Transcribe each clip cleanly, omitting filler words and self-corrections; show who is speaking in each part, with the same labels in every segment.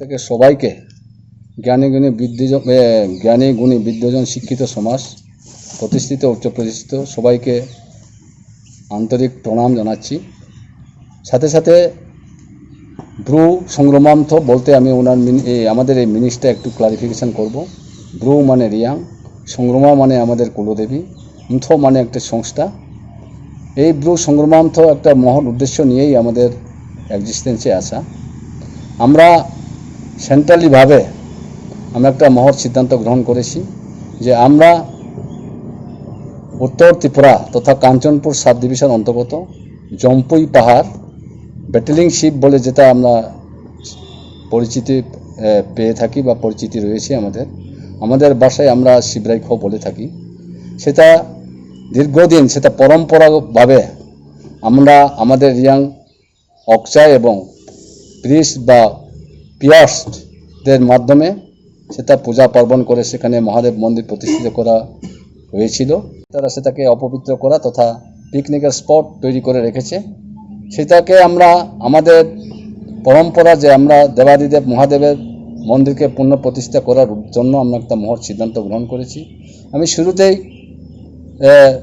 Speaker 1: থেকে সবাইকে জ্ঞানী গুণী বিদ্বজন শিক্ষিত সমাজ প্রতিষ্ঠিত উচ্চ প্রতিষ্ঠিত সবাইকে আন্তরিক প্রণাম জানাচ্ছি। সাথে সাথে ব্রু সংগ্রামান্থ বলতে আমি আমাদের এই মিনিসটা একটু ক্লারিফিকেশন করব। ব্রু মানে রিয়াং, সংগ্রামা মানে আমাদের কুলদেবী, মথ মানে একটা সংস্থা। এই ব্রু সংগ্রামান্থ একটা মহৎ উদ্দেশ্য নিয়েই আমাদের এক্সিস্টেন্সে আসা। আমরা সেন্ট্রালিভাবে আমরা একটা মহৎ সিদ্ধান্ত গ্রহণ করেছি যে আমরা উত্তর ত্রিপুরা তথা কাঞ্চনপুর সাব ডিভিশন অন্তর্গত জম্পুই পাহাড় ব্যাটেলিং শিপ বলে যেটা আমরা পরিচিতি পেয়ে থাকি বা পরিচিতি রয়েছে আমাদের ভাষায় আমরা শিবরাই খো বলে থাকি। সেটা দীর্ঘদিন সেটা পরম্পরাভাবে আমরা আমাদের রিয়াং অকচাই এবং প্রিস্ট বা পিয়ার্সদের মাধ্যমে সেটা পূজা পার্বণ করে সেখানে মহাদেব মন্দির প্রতিষ্ঠিত করা হয়েছিল। তারা সেটাকে অপবিত্র করা তথা পিকনিকের স্পট তৈরি করে রেখেছে। সেটাকে আমরা আমাদের পরম্পরা যে আমরা দেবাদিদেব মহাদেবের মন্দিরকে পুনঃ প্রতিষ্ঠা করার জন্য আমরা একটা মহৎ সিদ্ধান্ত গ্রহণ করেছি। আমি শুরুতেই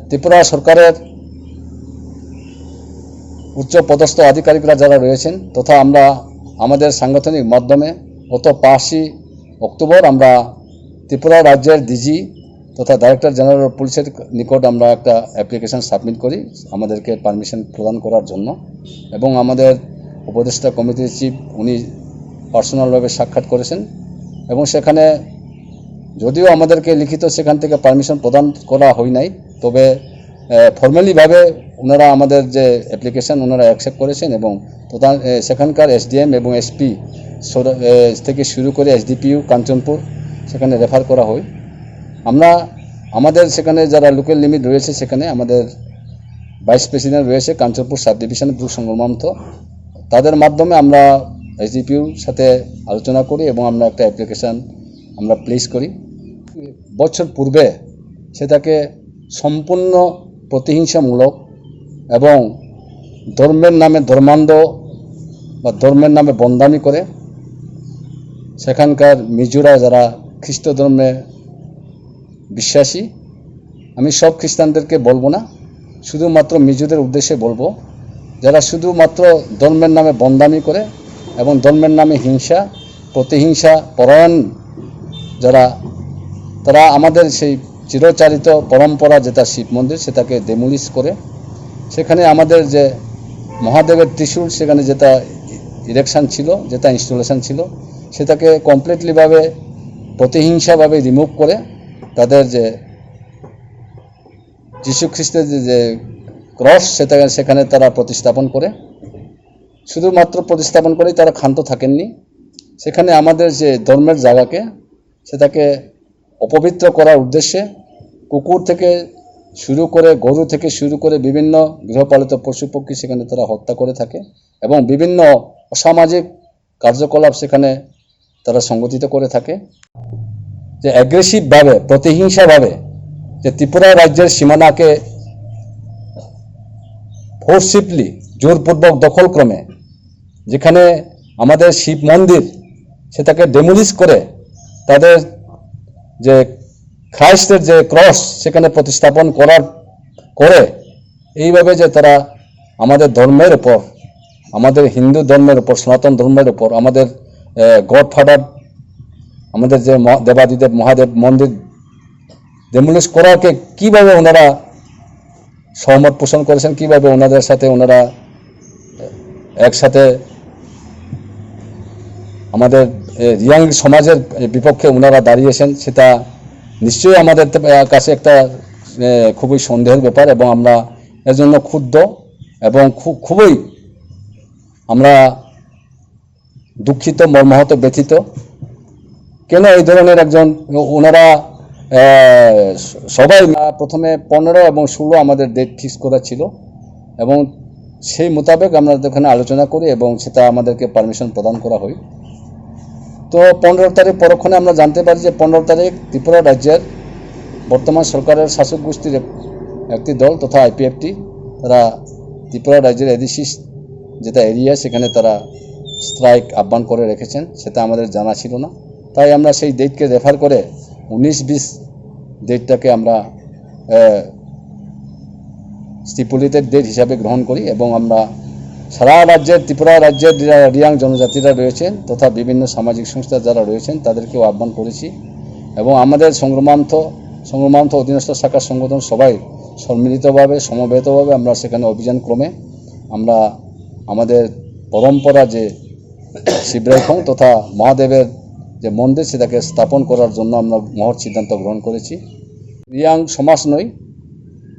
Speaker 1: ত্রিপুরা সরকারের উচ্চ পদস্থ আধিকারিকরা যারা রয়েছেন তথা আমরা আমাদের সাংগঠনিক মাধ্যমে গত 5ই অক্টোবর আমরা ত্রিপুরা রাজ্যের ডিজি তথা ডাইরেক্টর জেনারেল পুলিশের নিকট আমরা একটা অ্যাপ্লিকেশন সাবমিট করি আমাদেরকে পারমিশন প্রদান করার জন্য, এবং আমাদের উপদেষ্টা কমিটির চিফ উনি পার্সোনালভাবে সাক্ষাৎ করেছেন এবং সেখানে যদিও আমাদেরকে লিখিত সেখান থেকে পারমিশন প্রদান করা হয় নাই, তবে ফর্মালিভাবে ওনারা আমাদের যে অ্যাপ্লিকেশন ওনারা অ্যাকসেপ্ট করেছেন এবং সেখানকার এসডিএম এবং এসপি থেকে শুরু করে এসডিপিইউ কাঞ্চনপুর সেখানে রেফার করা হয়। আমরা আমাদের সেখানে যারা লোকাল লিমিট রয়েছে সেখানে আমাদের ভাইস প্রেসিডেন্ট রয়েছে কাঞ্চনপুর সাব ডিভিশন ব্রু সংগ্রামান্থ, তাদের মাধ্যমে আমরা এসডিপিইউর সাথে আলোচনা করি এবং আমরা একটা অ্যাপ্লিকেশান আমরা প্লেস করি। বছর পূর্বে সেটাকে সম্পূর্ণ প্রতিহিংসামূলক এবং ধর্মের নামে ধর্মান্ধ বা ধর্মের নামে বন্দামি করে সেখানকার মিজোরা যারা খ্রিস্ট ধর্মে বিশ্বাসী, আমি সব খ্রিস্টানদেরকে বলবো না, শুধুমাত্র মিজোদের উদ্দেশ্যে বলবো, যারা শুধুমাত্র ধর্মের নামে বন্দামি করে এবং ধর্মের নামে হিংসা প্রতিহিংসা পরায়ণ যারা, তারা আমাদের সেই চিরচারিত পরম্পরা যেটা শিব মন্দির সেটাকে ডেমোলিশ করে সেখানে আমাদের যে মহাদেবের ত্রিশূল সেখানে যেটা ইরেকশান ছিল, যেটা ইনস্টলেশন ছিল, সেটাকে কমপ্লিটলিভাবে প্রতিহিংসাভাবে রিমুভ করে তাদের যে যীশু খ্রিস্টের যে ক্রস সেখানে তারা প্রতিস্থাপন করে, শুধুমাত্র প্রতিস্থাপন করেই তারা ক্ষান্ত থাকেননি, সেখানে আমাদের যে ধর্মের জায়গাকে সেটাকে অপবিত্র করার উদ্দেশ্যে কুকুর থেকে শুরু করে গরু থেকে শুরু করে বিভিন্ন গৃহপালিত পশু পক্ষী সেখানে তারা হত্যা করে থাকে এবং বিভিন্ন অসামাজিক কার্যকলাপ সেখানে তারা সংগঠিত করে থাকে। যে অ্যাগ্রেসিভভাবে প্রতিহিংসাভাবে যে ত্রিপুরা রাজ্যের সীমানাকে ফোর্সিভলি জোরপূর্বক দখলক্রমে যেখানে আমাদের শিব মন্দির সেটাকে ডেমোলিশ করে তাদের যে খ্রাইস্টের যে ক্রস সেখানে প্রতিস্থাপন করে এইভাবে যে তারা আমাদের ধর্মের উপর, আমাদের হিন্দু ধর্মের উপর, সনাতন ধর্মের উপর, আমাদের গডফাদার আমাদের যে দেবাদিদেব মহাদেব মন্দির ডেমোলিশ করাকে কীভাবে ওনারা সহমত পোষণ করেছেন, কীভাবে ওনাদের সাথে ওনারা একসাথে আমাদের রিয়াং সমাজের বিপক্ষে ওনারা দাঁড়িয়েছেন, সেটা নিশ্চয়ই আমাদের কাছে একটা খুবই সন্দেহের ব্যাপার এবং আমরা এর জন্য ক্ষুব্ধ এবং খুবই আমরা দুঃখিত, মর্মাহত, ব্যথিত। কেন এই ধরনের একজন ওনারা সবাই প্রথমে 15 এবং 16 আমাদের ডেট ফিক্স করা ছিল এবং সেই মোতাবেক আমরা ওখানে আলোচনা করি এবং সেটা আমাদেরকে পারমিশন প্রদান করা হয়। তো 15 তারিখ পরক্ষণে আমরা জানতে পারি যে 15 তারিখ ত্রিপুরা রাজ্যের বর্তমান সরকারের শাসক গোষ্ঠীর একটি দল তথা আইপিএফটি তারা ত্রিপুরা রাজ্যের এডিসি যেটা এরিয়া সেখানে তারা স্ট্রাইক আহ্বান করে রেখেছেন, সেটা আমাদের জানা ছিল না। তাই আমরা সেই ডেটকে রেফার করে 19-20 ডেটটাকে আমরা স্টিপুলেটেড ডেট হিসাবে গ্রহণ করি এবং আমরা সারা রাজ্যের, ত্রিপুরা রাজ্যের রিয়াং জনজাতিরা রয়েছেন তথা বিভিন্ন সামাজিক সংস্থা যারা রয়েছেন তাদেরকেও আহ্বান করেছি এবং আমাদের সংগ্রামার্থ অধীনস্থ শাখার সংগঠন সবাই সম্মিলিতভাবে সমবেতভাবে আমরা সেখানে অভিযান ক্রমে আমরা আমাদের পরম্পরা যে শিবরাই খং তথা মহাদেবের যে মন্দির সেটাকে স্থাপন করার জন্য আমরা মহৎ সিদ্ধান্ত গ্রহণ করেছি। রিয়াং সমাজ নয়,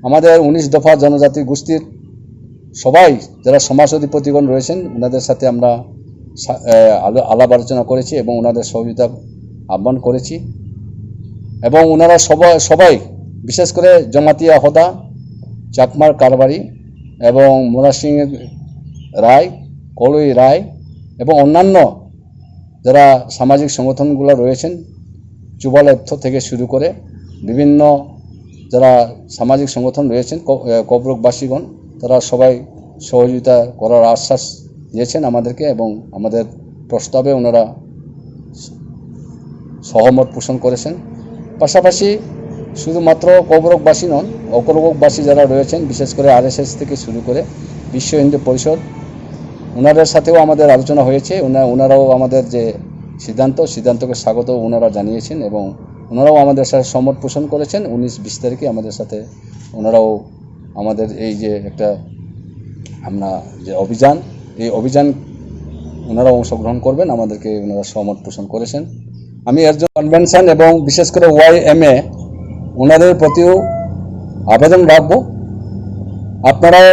Speaker 1: আমাদের 19 দফা জনজাতি গোষ্ঠীর সবাই যারা সমাজ অধিপতিগণ রয়েছেন ওনাদের সাথে আমরা আলাপ আলোচনা করেছি এবং ওনাদের সহযোগিতা আহ্বান করেছি এবং ওনারা সবাই বিশেষ করে জমাতিয়া হদা, চাকমার কারবারি এবং মোরা সিং রায়, কলই রায় এবং অন্যান্য যারা সামাজিক সংগঠনগুলো রয়েছেন চুবালত্থ থেকে শুরু করে বিভিন্ন যারা সামাজিক সংগঠন রয়েছেন কবরকবাসীগণ তারা সবাই সহযোগিতা করার আশ্বাস দিয়েছেন আমাদেরকে এবং আমাদের প্রস্তাবে ওনারা সহমত পোষণ করেছেন। পাশাপাশি শুধুমাত্র কবরকবাসী নন, অকরবকবাসী যারা রয়েছেন বিশেষ করে RSS থেকে শুরু করে বিশ্ব হিন্দু পরিষদ ওনাদের সাথেও আমাদের আলোচনা হয়েছে। ওনারাও আমাদের যে সিদ্ধান্তকে স্বাগত ওনারা জানিয়েছেন এবং ওনারাও আমাদের সাথে সম্মত পোষণ করেছেন। 19-20 তারিখে আমাদের সাথে ওনারাও আমাদের এই যে একটা আমরা যে এই অভিযান ওনারা অংশগ্রহণ করবেন আমাদেরকে ওনারা সহমত পোষণ করেছেন। আমি এর জন্য কনভেনশন এবং বিশেষ করে YMA ওনাদের প্রতিও আবেদন রাখব, আপনারাও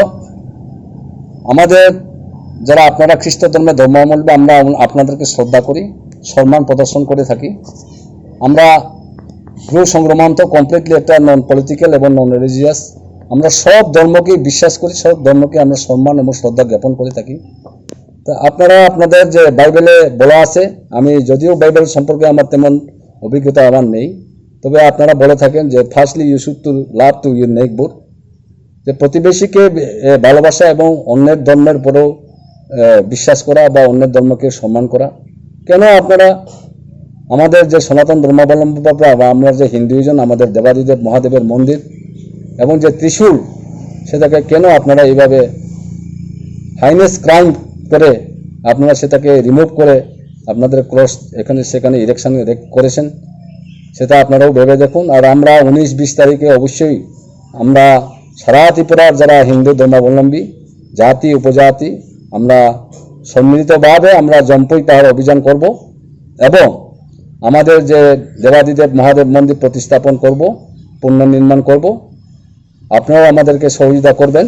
Speaker 1: আমাদের যারা আপনারা খ্রিস্ট ধর্মের ধর্মাবলম্বী আমরা আপনাদেরকে শ্রদ্ধা করি, সম্মান প্রদর্শন করে থাকি। আমরা সংগ্রামান্ত কমপ্লিটলি একটা নন পলিটিক্যাল এবং নন রিলিজিয়াস, আমরা সব ধর্মকেই বিশ্বাস করি, সব ধর্মকে আমরা সম্মান এবং শ্রদ্ধা জ্ঞাপন করে থাকি। তা আপনারা আপনাদের যে বাইবেলে বলা আছে, আমি যদিও বাইবেল সম্পর্কে আমার তেমন অভিজ্ঞতা আমার নেই, তবে আপনারা বলে থাকেন যে firstly you should to love to your neighbour, যে প্রতিবেশীকে ভালোবাসা এবং অন্যের ধর্মের উপরেও বিশ্বাস করা বা অন্যের ধর্মকে সম্মান করা। কেন আপনারা আমাদের যে সনাতন ধর্মাবলম্বী বা আমরা যে হিন্দুইজম, আমাদের দেবাদিদেব মহাদেবের মন্দির এবং যে ত্রিশূল সেটাকে কেন আপনারা এইভাবে হাইনেস ক্রাইম করে আপনারা সেটাকে রিমুভ করে আপনাদের ক্রস এখানে সেখানে ইলেকশন করেছেন, সেটা আপনারাও ভেবে দেখুন। আর আমরা 19-20 তারিখে অবশ্যই আমরা সারা ত্রিপুরার যারা হিন্দু ধর্মাবলম্বী জাতি উপজাতি আমরা সম্মিলিতভাবে আমরা জম্পুই পাহাড় অভিযান করব এবং আমাদের যে দেবাদিদেব মহাদেব মন্দির প্রতিস্থাপন করব, পুনর্নির্মাণ করব। আপনারাও আমাদেরকে সহযোগিতা করবেন।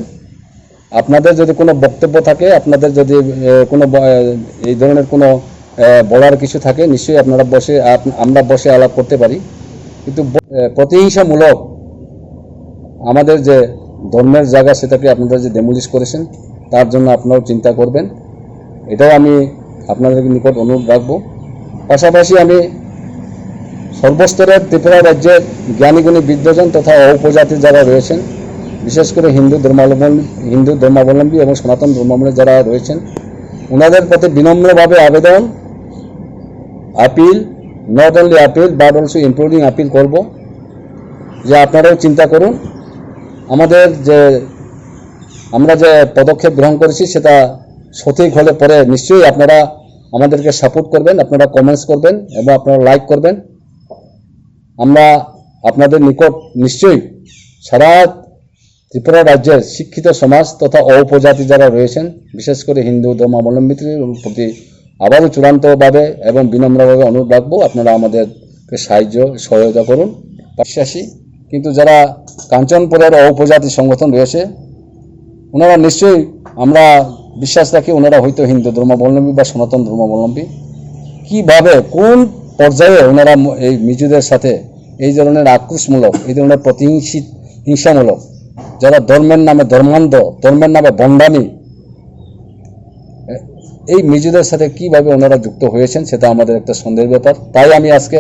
Speaker 1: আপনাদের যদি কোনো বক্তব্য থাকে, আপনাদের যদি কোনো এই ধরনের কোনো বলার কিছু থাকে, নিশ্চয়ই আমরা বসে আলাপ করতে পারি। কিন্তু প্রতিহিংসামূলক আমাদের যে ধর্মের জায়গা সেটাকে আপনারা যে ডেমোলিশ করেছেন তার জন্য আপনারাও চিন্তা করবেন, এটাও আমি আপনাদের নিকট অনুরোধ রাখব। পাশাপাশি আমি সর্বস্তরের ত্রিপুরা রাজ্যের জ্ঞানীগুণী বিদ্বজন তথা উপজাতি যারা রয়েছেন, বিশেষ করে হিন্দু ধর্মাবলম্বী এবং সনাতন ধর্মাবলম্বী যারা রয়েছেন ওনাদের প্রতি বিনম্রভাবে আবেদন, appeal, not only appeal but also including appeal করব যে আপনারাও চিন্তা করুন। আমরা যে পদক্ষেপ গ্রহণ করেছি সেটা সঠিক হলে পরে নিশ্চয়ই আপনারা আমাদেরকে সাপোর্ট করবেন, আপনারা কমেন্টস করবেন এবং আপনারা লাইক করবেন। আমরা আপনাদের নিকট নিশ্চয়ই সারা ত্রিপুরা রাজ্যের শিক্ষিত সমাজ তথা উপজাতি যারা রয়েছেন বিশেষ করে হিন্দু ধর্মাবলম্বীদের প্রতি আবারও চূড়ান্তভাবে এবং বিনম্রভাবে অনুরোধ রাখবো, আপনারা আমাদেরকে সহায়তা করুন। বিশ্বাসী কিন্তু যারা কাঞ্চনপুরের উপজাতি সংগঠন রয়েছে ওনারা নিশ্চয়ই আমরা বিশ্বাস রাখি ওনারা হয়তো হিন্দু ধর্মাবলম্বী বা সনাতন ধর্মাবলম্বী। কীভাবে কোন পর্যায়ে ওনারা এই মিজুদের সাথে এই ধরনের আক্রোশমূলক, এই ধরনের হিংসামূলক যারা ধর্মের নামে ধর্মান্ধ, ধর্মের নামে ভণ্ডামি, এই মিজুদের সাথে কিভাবে ওনারা যুক্ত হয়েছেন সেটা আমাদের একটা সন্দেহের ব্যাপার। তাই আমি আজকে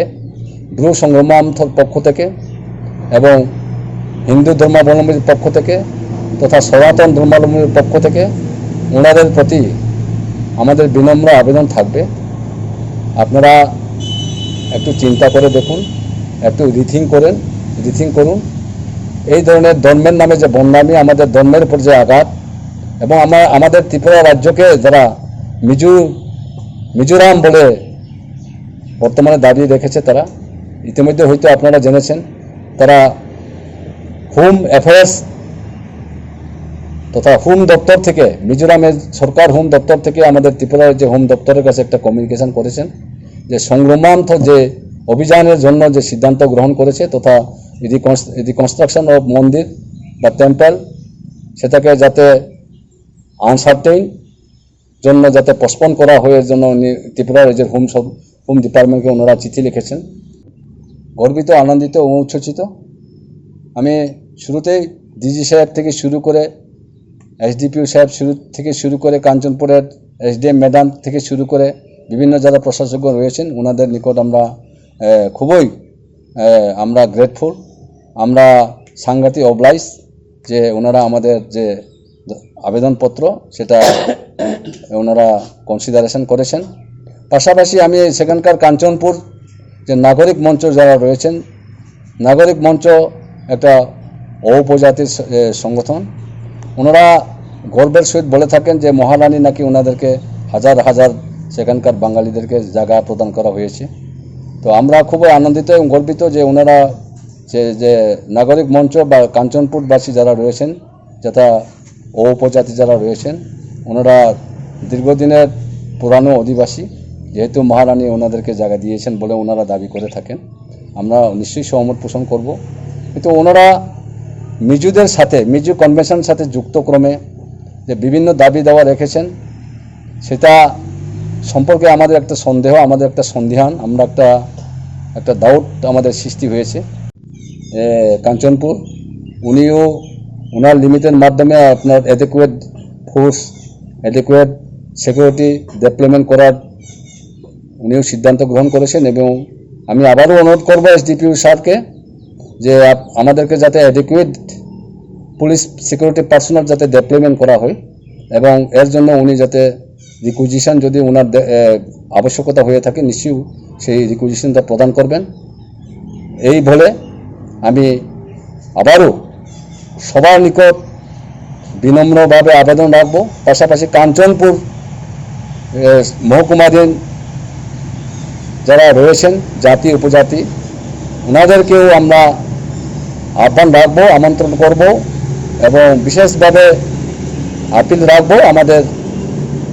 Speaker 1: সংগ্রামার্থর পক্ষ থেকে এবং হিন্দু ধর্মাবলম্বীর পক্ষ থেকে তথা সনাতন ধর্মাবলম্বীর পক্ষ থেকে ওনাদের প্রতি আমাদের বিনম্র আবেদন থাকবে, আপনারা একটু চিন্তা করে দেখুন, একটু রিথিং করুন। এই ধরনের ধর্মের নামে যে বদনামি, আমাদের ধর্মের উপর যে আঘাত, এবং আমাদের ত্রিপুরা রাজ্যকে যারা মিজোরাম বলে বর্তমানে দাবি রেখেছে, তারা ইতিমধ্যে হয়তো আপনারা জেনেছেন, তারা হোম অ্যাফেয়ার্স তথা হোম দপ্তর থেকে, মিজোরামের সরকার হোম দপ্তর থেকে আমাদের ত্রিপুরার যে হোম দপ্তরের কাছে একটা কমিউনিকেশন করেছেন যে সংগ্রামার্থ যে অভিযানের জন্য যে সিদ্ধান্ত গ্রহণ করেছে, তথা রিকনস্ট্রাকশন অফ মন্দির বা টেম্পল, সেটাকে যাতে আনসার্টেইন জন্য যাতে পোস্টপোন করা হয়, এর জন্য ত্রিপুরা রাজ্যের হোম ডিপার্টমেন্টকে ওনারা চিঠি লিখেছেন। গর্বিত, আনন্দিত ও উচ্ছ্বসিত। আমি শুরুতেই ডিজি সাহেব থেকে শুরু করে, এসডিপিও সাহেব থেকে শুরু করে, কাঞ্চনপুরের এসডিএম ম্যাডাম থেকে শুরু করে বিভিন্ন যারা প্রশাসকগণ রয়েছেন, ওনাদের নিকট আমরা খুবই গ্রেটফুল। আমরা সাংঘাতিক অবলাইজ যে ওনারা আমাদের যে আবেদনপত্র সেটা ওনারা কনসিডারেশন করেছেন। পাশাপাশি আমি সেখানকার কাঞ্চনপুর যে নাগরিক মঞ্চ যারা রয়েছেন, নাগরিক মঞ্চ একটা উপজাতির সংগঠন, ওনারা গর্বের সহিত বলে থাকেন যে মহারানী নাকি ওনাদেরকে হাজার হাজার সেখানকার বাঙালিদেরকে জায়গা প্রদান করা হয়েছে। তো আমরা খুবই আনন্দিত এবং গর্বিত যে ওনারা যে নাগরিক মঞ্চ বা কাঞ্চনপুরবাসী যারা রয়েছেন, যথা উপজাতি যারা রয়েছেন, ওনারা দীর্ঘদিনের পুরানো অধিবাসী, যেহেতু মহারানী ওনাদেরকে জায়গা দিয়েছেন বলে ওনারা দাবি করে থাকেন, আমরা নিশ্চয়ই সহমত পোষণ করব। কিন্তু ওনারা মিজোদের সাথে, মিজো কনভেনশনের সাথে যুক্তক্রমে যে বিভিন্ন দাবি দেওয়া রেখেছেন, সেটা সম্পর্কে আমাদের একটা সন্দেহ, আমাদের একটা সন্দিহান, আমরা একটা ডাউট আমাদের সৃষ্টি হয়েছে। কাঞ্চনপুর উনিও ওনার লিমিটের মাধ্যমে আপনার adequate force, adequate security development করার উনিও সিদ্ধান্ত গ্রহণ করেছেন। এবং আমি আবারও অনুরোধ করব এসডিপিও স্যারকে যে আমাদেরকে যাতে অ্যাডিকুয়েট পুলিশ সিকিউরিটি পার্সোনাল যাতে ডেভেলপমেন্ট করা হয়, এবং এর জন্য উনি যাতে রিকুইজিশন যদি ওনার আবশ্যকতা হয়ে থাকে, নিশ্চয়ই সেই রিকুইজিশনটা প্রদান করবেন। এই বলে আমি আবারও সবার নিকট বিনম্রভাবে আবেদন রাখবো। পাশাপাশি কাঞ্চনপুর মহকুমাধীন যারা রয়েছেন জাতি উপজাতি, ওনাদেরকেও আমরা আহ্বান রাখবো, আমন্ত্রণ করব, এবং বিশেষভাবে আপিল রাখবো আমাদের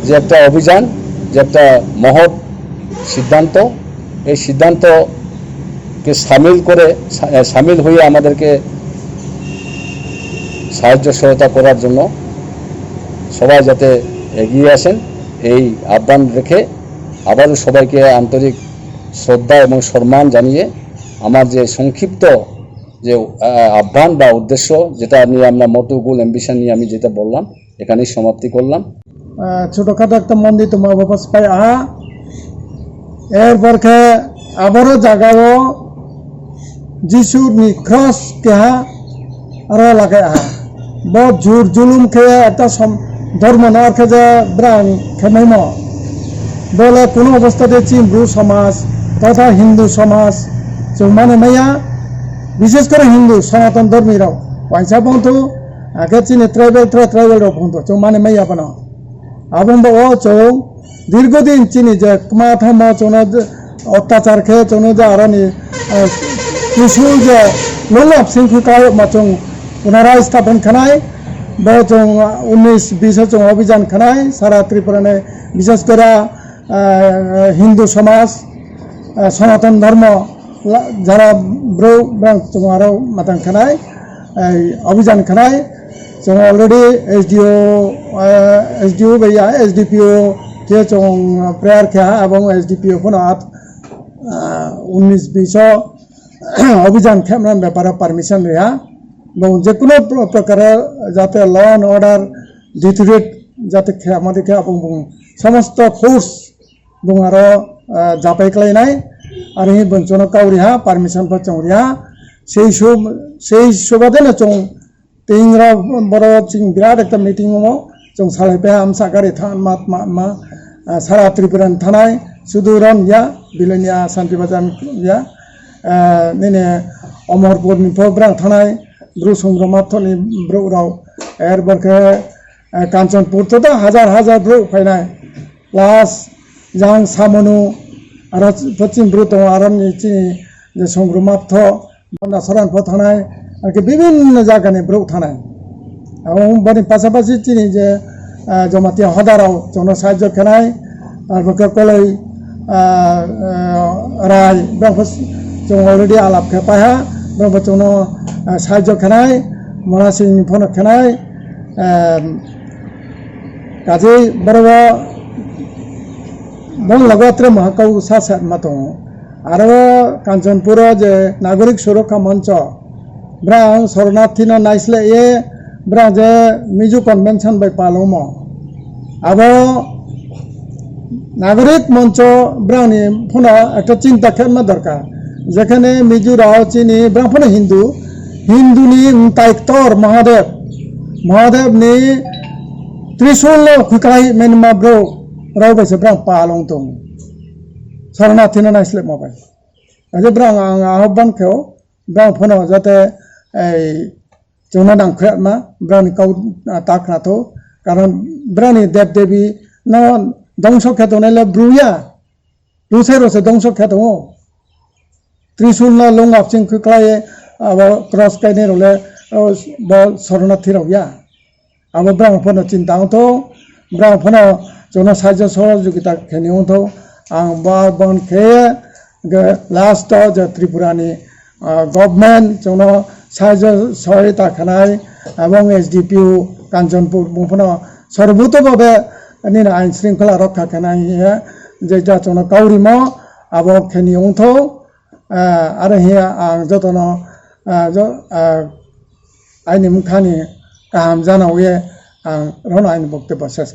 Speaker 1: যে একটা অভিযান, যে একটা মহৎ সিদ্ধান্ত, এই সিদ্ধান্তকে সামিল হয়ে আমাদেরকে সাহায্য সহায়তা করার জন্য সবাই যাতে এগিয়ে আসেন, এই আহ্বান রেখে আবারও সবাইকে আন্তরিক শ্রদ্ধা এবং সম্মান জানিয়ে আমার যে সংক্ষিপ্ত যে আহ্বান বা উদ্দেশ্য, যেটা নিয়ে আমরা মোটো গোল অ্যাম্বিশন নিয়ে আমি যেটা বললাম, এখানেই সমাপ্তি করলাম।
Speaker 2: ছোটখাটো একটা মন্দির তোমার বাপাস পাই আহা এরপরকে আবারও জাগাও যিশুর নিখ্রস কেহা আরো লাগে আহা বহুত জোর জুলুম খেয়ে একটা ধর্ম নেওয়ার খেয়ে ব্রাং খেমাইম বলে কোনো অবস্থাতে চিম্বু সমাজ তথা হিন্দু সমাজ মানে মাইয়া, বিশেষ করে হিন্দু সনাতন ধর্মীরাও পয়সা বন্ধু আগে চিনি ট্রাইবেল বন্ধু মানে মাইয়া বানা আবন্দ ও চৌ দীর্ঘদিন চিনি যে মাথাম চৌন অত্যাচার খেয়ে চৌন যে আরনি কিছু যে লোলভ শৃঙ্খলায় চৌ পুনরায় স্থাপন খানায় বে চৌ 19-20 চৌ অভিযান খানায় সারা ত্রিপুরানে, বিশেষ করে হিন্দু সমাজ সনাতন ধর্ম যারা ব্রো চৌ আরো মাতাং খানায় অভিযান খানায় जों अलरेडी एसडीओ भैया एसडीपीओ के जों प्रेयार किया এবং एसडीपीओ को 19-20 অভিযান খেমরান ব্যাপারে পারমিশন রেয়া এবং যে কোনো প্রকারে যাতে ল অ্যান্ড অর্ডার ডিটোরিয়েট যাতে আমাদেরকে এবং সমস্ত ফোর্স এবং আরো জাপাই খালাইনাই আর এই বঞ্চনা কাউরিয়া পারমিশন ফর চৌরিয়া সেই সুবাদে না চৌ তিনরা বড় চিং বিরাট একটা মিটিং जों सालायबाय आमसा गारि थान मा सारा त्रिपुरान थानाय सुदूरन या बिलोनिया शांति बाजार या नैने अमरपुरनिफ्राय ब्रां थानाय ब्रु संग्रामाथनि ब्रु राव एरबरखे कांचनपुर तो हाजार हाजार ब्रु फैनाय लास्ट जां सामनु आरो पश्चिम ब्रु दं आरो निचिनि जे संग्रामाथ बन्दा सरान थानाय आरो विभिन्न जायगानि ब्रु थानाय बनि पासापासि चिनि जे जमाती हदाराव जोंनो साहाय्य खेनाय आरो कलै राय ब्रांफोर जों अलरेडि आलाप खेपाया ब्रांफोर जोंनो साहाय्य खेनाय मनासिंनि फन खेनाय गाजै बरबा बन लगोत्रे महकाव सासात मातों आरो कांचनपुर जे नागरिक सुरक्षा मंच ब्रां शरणार्थी न नाइसले ये ब्रां जे मिजु कन्वेंशन बाय पालोमो अब नागरिक मंच ब्रांनि फन एक चिंता खेलना दरकार जेखाने मिजु राव चिनी ब्रां फन हिंदूनि ताइक्टर महादेव नि त्रिशूल खुकाई मेनमा ब्रो राव बैसे ब्रां पालं दं शरणार्थी न नाइसले मोबाइल अजे ब्रां आह्वान खेव ब्रां फन जाते जोंना नांख्रेमा ब्रांनि काउ ताकनाथो कारण ब्रांनि देव देवी न दंस खेतोनेले ब्रुया दुसे रोसे दंस खेतो त्रिशूल न लंग आपसिं खुक्लाये अब क्रॉस काइने रोले ब शरणार्थी रवया अब ब्रां फन चिंता तो ब्रां फन जोंना साहाय्य सहयोगिता खेनियो तो आं बार बन खे लास्ट जे त्रिपुरानि गभर्नमेंट जोंनो साहाय्य सहायता खेनाय एवं एसडीपीओ कांचनपुर बुंफोनो सर्वतोभावे निना आइन श्रृंखला रक्षा खेनाय जेटा जोंनो काउरिमो अब खेनियोंथो आरो हिया आं जतनो आइनि मुखानि गाहाम जानावये आं रन आइन बक्तब्य सेस